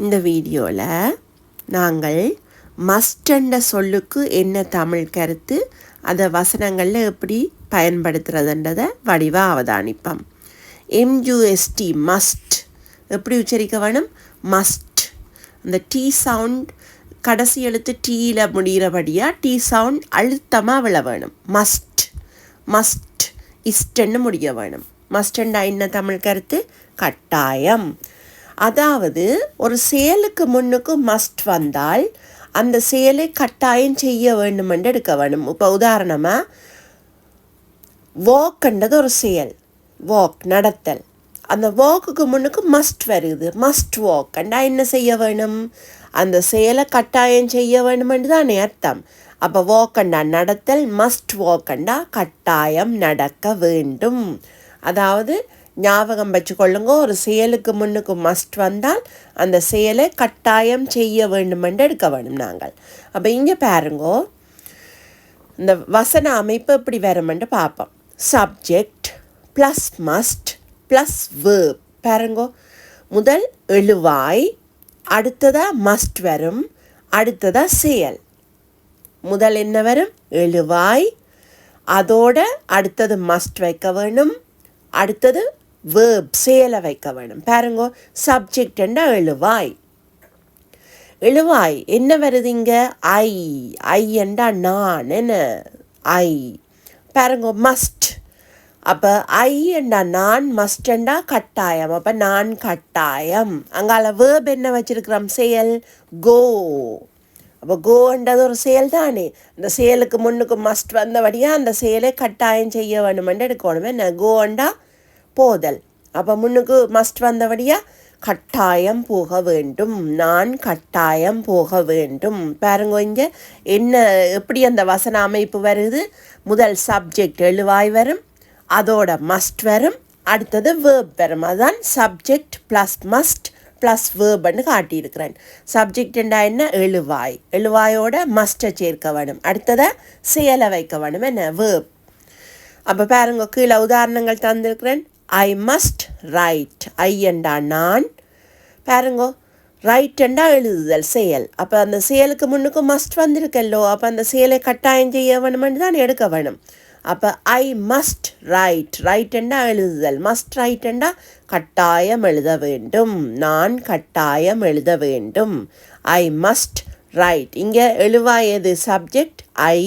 இந்த வீடியோவில் நாங்கள் மஸ்ட் என்ற சொல்லுக்கு என்ன தமிழ் கருத்து, அதை வசனங்களில் எப்படி பயன்படுத்துகிறதுன்றதை வடிவாக அவதானிப்போம். MUST மஸ்ட் எப்படி உச்சரிக்க வேணும்? மஸ்ட். அந்த டி சவுண்ட் கடைசி எழுத்து டீயில் முடிகிறபடியாக டி சவுண்ட் அழுத்தமாக விழ வேணும். மஸ்ட் மஸ்ட் இஸ்டன்னு முடிய வேணும். மஸ்டண்டா என்ன தமிழ் கருத்து? கட்டாயம். அதாவது ஒரு செயலுக்கு முன்னுக்கு மஸ்ட் வந்தால் அந்த செயலை கட்டாயம் செய்ய வேண்டும் என்று எடுக்க வேணும். இப்போ உதாரணமாக வாக்ன்றது ஒரு செயல், வாக் நடத்தல். அந்த வாக்குக்கு முன்னுக்கு மஸ்ட் வருது, மஸ்ட் வாக்ண்டா என்ன செய்ய வேணும்? அந்த செயலை கட்டாயம் செய்ய வேணும் என்று தானே அர்த்தம். அப்போ வாக்கண்டா நடத்தல், மஸ்ட் வாக்கண்டா கட்டாயம் நடக்க வேண்டும். அதாவது ஞாபகம் வச்சுக்கொள்ளுங்க, ஒரு செயலுக்கு முன்னுக்கு மஸ்ட் வந்தால் அந்த செயலை கட்டாயம் செய்ய வேண்டும் என்று எடுக்க வேண்டும் நாங்கள். அப்போ இங்கே பாருங்கோ, இந்த வசன அமைப்பு எப்படி வருமென்று பார்ப்போம். Subject plus must plus verb. பாருங்கோ, முதல் எழுவாய், அடுத்ததாக மஸ்ட் வரும், அடுத்ததாக செயல். முதல் என்ன வரும்? எழுவாய், அதோட அடுத்தது மஸ்ட் வைக்க வேணும், அடுத்தது வேர்ப் செயலை வைக்க வேணும். பாருங்கோ, சப்ஜெக்ட் என்ற எழுவாய். எழுவாய் என்ன வருது இங்கே? ஐ. ஐ என்றா நான், என்ன ஐ. பாருங்கோ, மஸ்ட். அப்போ ஐ என்றா நான், மஸ்ட் என்றா கட்டாயம். அப்போ நான் கட்டாயம். அங்கால வேர்ப் என்ன வச்சிருக்கிறோம்? செயல், கோ. அப்போ கோன்றது ஒரு செயல் தானே. அந்த செயலுக்கு முன்னுக்கு மஸ்ட் வந்தபடியாக அந்த செயலை கட்டாயம் செய்ய வேணுமென்று எடுக்கணும். என்ன? கோண்டா போதல். அப்போ முன்னுக்கு மஸ்ட் வந்தபடியாக கட்டாயம் போக வேண்டும், நான் கட்டாயம் போக வேண்டும். பாருங்க இங்கே என்ன எப்படி அந்த வசன அமைப்பு வருது? முதல் சப்ஜெக்ட் எழுவாய் வரும், அதோட மஸ்ட் வரும், அடுத்தது வேர்ப் வரும். அதுதான் சப்ஜெக்ட் ப்ளஸ் மஸ்ட் ப்ளஸ் வேர்ப்னு காட்டியிருக்கிறேன். சப்ஜெக்டண்டா என்ன? எழுவாய். எழுவாயோட மஸ்ட்டை சேர்க்க வேணும், அடுத்ததை செயலை வைக்க வேணும், என்ன? வேர்ப். அப்போ பாருங்க, கீழே உதாரணங்கள் தந்திருக்கிறேன். I must right. ஐ என்றா நான். பாருங்கோ, ரைட் என்றா எழுதுதல், செயல். அப்போ அந்த செயலுக்கு முன்னுக்கு மஸ்ட் வந்திருக்கல்லோ, அப்போ அந்த செயலை கட்டாயம் செய்ய வேணுமென்று தான் எடுக்க வேணும். அப்போ ஐ மஸ்ட் ரைட். ரைட் என்றா எழுதுதல், மஸ்ட் ரைட் என்றா கட்டாயம் எழுத வேண்டும், நான் கட்டாயம் எழுத வேண்டும். I must right. இங்கே எழுவாய் எது? சப்ஜெக்ட் ஐ,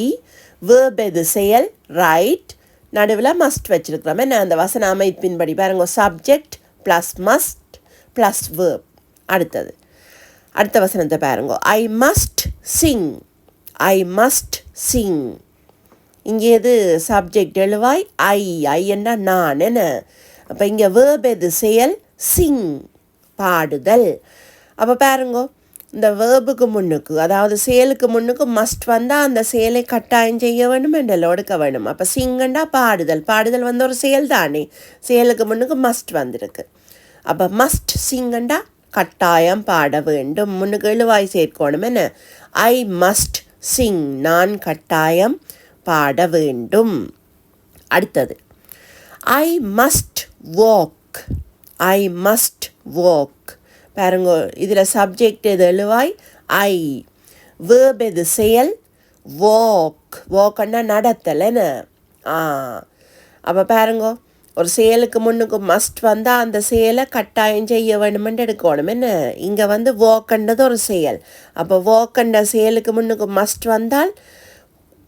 வேர்ப் எது? செயல் ரைட், நடுவில் மஸ்ட் வச்சிருக்கிறோம். என்ன? அந்த வசன அமைப்பின்படி பாருங்க, subject plus must plus verb. அடுத்த வசனத்தை பாருங்க. I must Singh. I must Singh. இங்கே எது? சப்ஜெக்ட் எழுவாய் ஐ. ஐ என்ன? நான், என்ன? அப்போ இங்கே வேர்ப் எது? செயல் சிங், பாடுதல். அப்போ பாருங்கோ, இந்த வேர்புக்கு முன்னுக்கு, அதாவது செயலுக்கு முன்னுக்கு மஸ்ட் வந்தால் அந்த செயலை கட்டாயம் செய்ய வேணும் என்றில் எடுக்க வேணும். அப்போ சிங்கண்டா பாடுதல். பாடுதல் வந்து ஒரு செயல் தானே, செயலுக்கு முன்னுக்கு மஸ்ட் வந்திருக்கு. அப்போ மஸ்ட் சிங்கண்டா கட்டாயம் பாட வேண்டும், முன்னுக்கு எழுவாய் சேர்க்கணும். என்ன? ஐ மஸ்ட் சிங், நான் கட்டாயம் பாட வேண்டும். அடுத்தது I must walk. I must walk. பாருங்க, இதில் சப்ஜெக்ட் எது? எழுவாய் ஐ, வேர்ப் எது? செயல் வாக். வாக்கன்னா நடத்தல், என்ன? அப்போ பாருங்க, ஒரு செயலுக்கு முன்னுக்கு மஸ்ட் வந்தால் அந்த செயலை கட்டாயம் செய்ய வேணுமென்று எடுக்கணும். என்ன? இங்கே வந்து வாக்கண்டது ஒரு செயல். அப்போ வாக்கண்ட செயலுக்கு முன்னுக்கு மஸ்ட் வந்தால்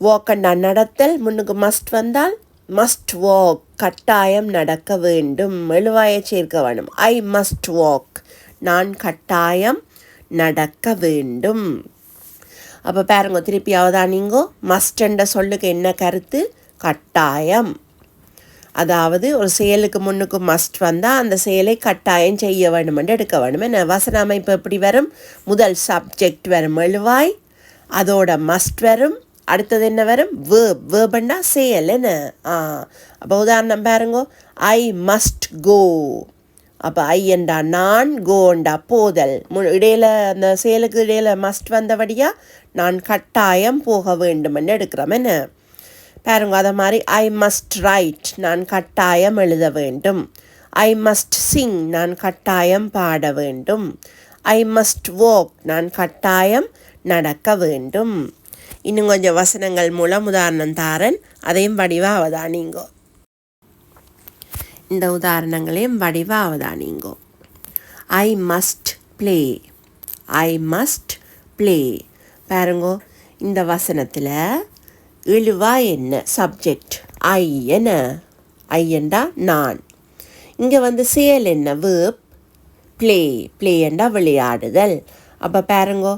வாக்கண்டா நடத்தல், முன்னுக்கு மஸ்ட் வந்தால் மஸ்ட் வாக், கட்டாயம் நடக்க வேண்டும், எழுவாயை சேர்க்க வேணும். ஐ மஸ்ட் வாக், நான் கட்டாயம் நடக்க வேண்டும். அப்போ பாருங்க, திருப்பி அவதானிங்கோ, மஸ்ட்ன்ற சொல்லுக்கு என்ன கருத்து? கட்டாயம். அதாவது ஒரு செயலுக்கு முன்னுக்கு மஸ்ட் வந்தால் அந்த செயலை கட்டாயம் செய்ய வேணும் என்று எடுக்க வேணும். என்ன? வசன அமைப்பு எப்படி வரும்? முதல் சப்ஜெக்ட் வரும் எழுவாய், அதோட மஸ்ட் வரும், அடுத்தது என்ன வரும்? வேர்ப். வேர்பண்டா செயல், என்ன? அப்போ உதாரணம் பாருங்கோ, ஐ மஸ்ட் கோ. அப்போ ஐ என்றா நான், கோண்டா போதல். இடையில அந்த செயலுக்கு இடையில மஸ்ட் வந்தபடியாக நான் கட்டாயம் போக வேண்டும் என்று எடுக்கிறோம். என்ன? பாருங்க, அதை மாதிரி ஐ மஸ்ட் ரைட், நான் கட்டாயம் எழுத வேண்டும். ஐ மஸ்ட் சிங், நான் கட்டாயம் பாட வேண்டும். ஐ மஸ்ட் வாக், நான் கட்டாயம் நடக்க வேண்டும். இன்னும் கொஞ்சம் வசனங்கள் மூலம் உதாரணம் தாரன், அதையும் வடிவாக அவதானிங்கோ. இந்த உதாரணங்களையும் வடிவாக அவதானிங்கோ. I must play, I must play. பாருங்கோ, இந்த வசனத்தில் இழுவா என்ன சப்ஜெக்ட், ஐ என்ன, ஐயண்டா நான். இங்கே வந்து செயல் என்ன வேர்ப், ப்ளே, ப்ளேயண்டா விளையாடுதல். அப்போ பாருங்கோ,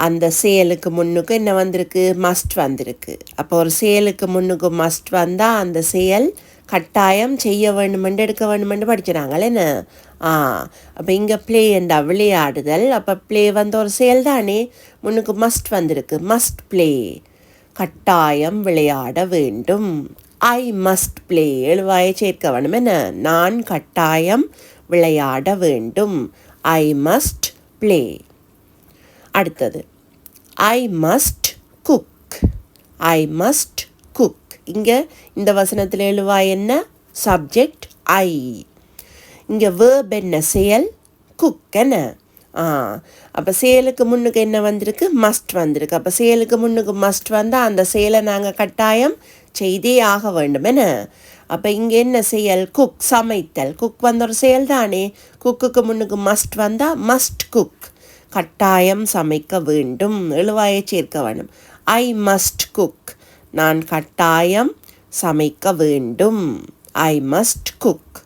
அந்த செயலுக்கு முன்னுக்கு என்ன வந்திருக்கு, மஸ்ட் வந்திருக்கு. அப்போ ஒரு செயலுக்கு முன்னுக்கு மஸ்ட் வந்தால் அந்த செயல் கட்டாயம் செய்ய வேண்டுமென்று எடுக்க வேண்டுமென்று படிக்கிறாங்களே என்ன. அப்போ இங்கே ப்ளேயண்டா விளையாடுதல். அப்போ ப்ளே வந்து ஒரு செயல் தானே, முன்னுக்கு மஸ்ட் வந்திருக்கு, மஸ்ட் ப்ளே, கட்டாயம் விளையாட வேண்டும். ஐ மஸ்ட் ப்ளே, எழுவாயை சேர்க்க வேணும் என்ன, நான் கட்டாயம் விளையாட வேண்டும். I must play. அடுத்தது I must cook, I must cook. இங்கே இந்த வசனத்தில் எழுவா என்ன சப்ஜெக்ட் ஐ. இங்கே வேர்ப் என்ன செயல், குக் என்ன. அப்போ செயலுக்கு முன்னுக்கு என்ன வந்திருக்கு, மஸ்ட் வந்திருக்கு. அப்போ செயலுக்கு முன்னுக்கு மஸ்ட் வந்தால் அந்த செயலை நாங்கள் கட்டாயம் செய்தே ஆக வேண்டும் என்ன. அப்போ இங்கே என்ன செயல், குக், சமைத்தல். குக் வந்த ஒரு செயல் தானே, குக்குக்கு முன்னுக்கு மஸ்ட் வந்தால் மஸ்ட் குக், கட்டாயம் சமைக்க வேண்டும், எழுவாயை சேர்க்க வேண்டும். ஐ மஸ்ட் குக், நான் கட்டாயம் சமைக்க வேண்டும். I must cook.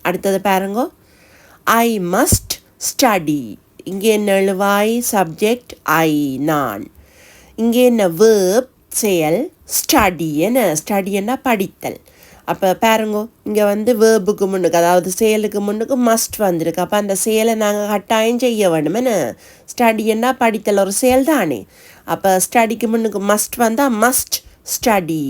அடுத்தது பாருங்கோ, ஐ மஸ்ட் ஸ்டடி. இங்கே என்ன எழுவாய் சப்ஜெக்ட் ஐ நான். இங்கே என்ன வேர்ப் செயல் ஸ்டடி என்ன, ஸ்டடி என்ன படித்தல். அப்போ பாருங்கோ, இங்கே வந்து வேர்புக்கு முன்னுக்கு அதாவது செயலுக்கு முன்னுக்கு மஸ்ட் வந்திருக்கு. அப்போ அந்த செயலை நாங்கள் கட்டாயம் செய்ய வேண்டும் என்ன. ஸ்டடி என்ன படித்தல் ஒரு செயல் தானே. அப்போ ஸ்டடிக்கு முன்னுக்கு மஸ்ட் வந்தால் மஸ்ட் ஸ்டடி,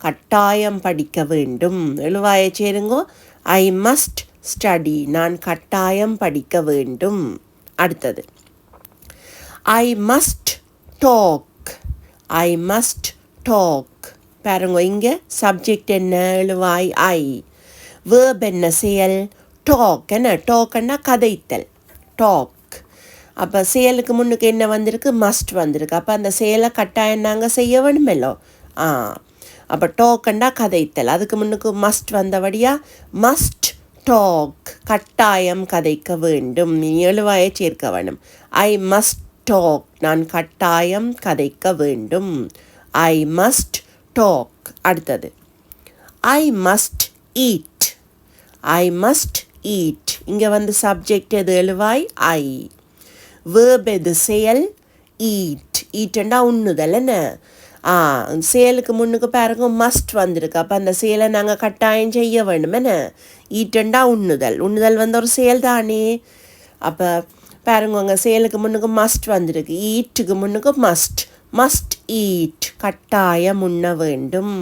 கட்டாயம் படிக்க வேண்டும், எழுவாயை சேருங்கோ. ஐ மஸ்ட் ஸ்டடி, நான் கட்டாயம் படிக்க வேண்டும். அடுத்தது I must talk, I must talk. பாருங்க, இங்கே சப்ஜெக்ட் என்ன எழுவாய் ஐ, வேர்ப் என்ன செயல் டாக் என்ன, டாக்னா கதைத்தல், டாக். அப்போ செயலுக்கு முன்னுக்கு என்ன வந்திருக்கு, மஸ்ட் வந்திருக்கு. அப்போ அந்த செயலை கட்டாயம் நாங்கள் செய்ய வேணுமல்லோ. அப்போ டாக்ண்டா கதைத்தல், அதுக்கு முன்னுக்கு மஸ்ட் வந்தபடியா மஸ்ட் டாக், கட்டாயம் கதைக்க வேண்டும், நீ எழுவாயை சேர்க்க வேண்டும். ஐ மஸ்ட் டாக், நான் கட்டாயம் கதைக்க வேண்டும். I must talk. அடுத்தது I must eat, I must eat. இங்கே வந்து சப்ஜெக்ட் எது எழுவாய் ஐ, வேர்ப் எது செயல் ஈட், ஈட்டண்டா உண்ணுதல் என்ன. செயலுக்கு முன்னுக்கு பாருங்க மஸ்ட் வந்திருக்கு. அப்போ அந்த செயலை நாங்கள் கட்டாயம் செய்ய வேண்டும் என்ன. ஈட்டண்டா உண்ணுதல், உண்ணுதல் வந்து ஒரு செயல் தானே. அப்போ பாருங்க, அங்கே செயலுக்கு முன்னுக்கு மஸ்ட் வந்திருக்கு, ஈட்டுக்கு முன்னுக்கு மஸ்ட், மஸ்ட் ஈட், கட்டாயம் உண்ண வேண்டும்.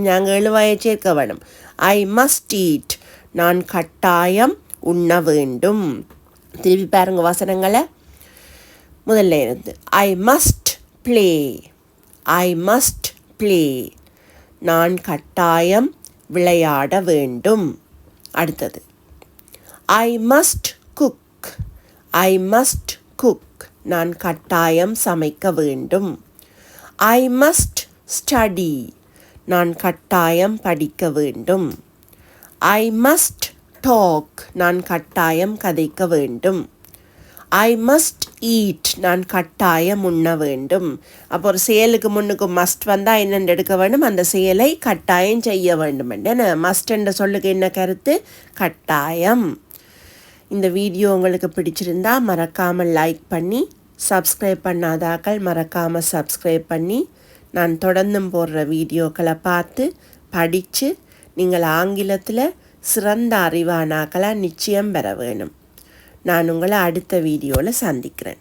நாங்கள் எழுவாயை சேர்க்க வேண்டும். ஐ மஸ்ட் ஈட், நான் கட்டாயம் உண்ண வேண்டும். திருப்பி பாருங்க வசனங்களை முதல்ல இருந்து. ஐ must play, I must play, நான் கட்டாயம் விளையாட வேண்டும். அடுத்தது I must cook, I must cook, நான் கட்டாயம் சமைக்க வேண்டும். ஐ மஸ்ட் ஸ்டடி, நான் கட்டாயம் படிக்க வேண்டும். ஐ மஸ்ட் டாக், நான் கட்டாயம் கதைக்க வேண்டும். ஐ மஸ்ட் ஈட், நான் கட்டாயம் உண்ண வேண்டும். அப்போ ஒரு செயலுக்கு முன்னுக்கு மஸ்ட் வந்தால் என்னென்று எடுக்க வேண்டும், அந்த செயலை கட்டாயம் செய்ய வேண்டும். என்ன மஸ்ட் என்ற சொல்லுக்கு என்ன கருத்து, கட்டாயம். இந்த வீடியோ உங்களுக்கு பிடிச்சிருந்தா மறக்காமல் லைக் பண்ணி, சப்ஸ்கிரைப் பண்ணாதாக்கள் மறக்காமல் சப்ஸ்கிரைப் பண்ணி, நான் தொடர்ந்தும் போடுற வீடியோக்களை பார்த்து படித்து நீங்கள் ஆங்கிலத்தில் சிறந்த அறிவானாக்களாக நிச்சயம் பெற வேணும். நான் உங்களை அடுத்த வீடியோவில் சந்திக்கிறேன்.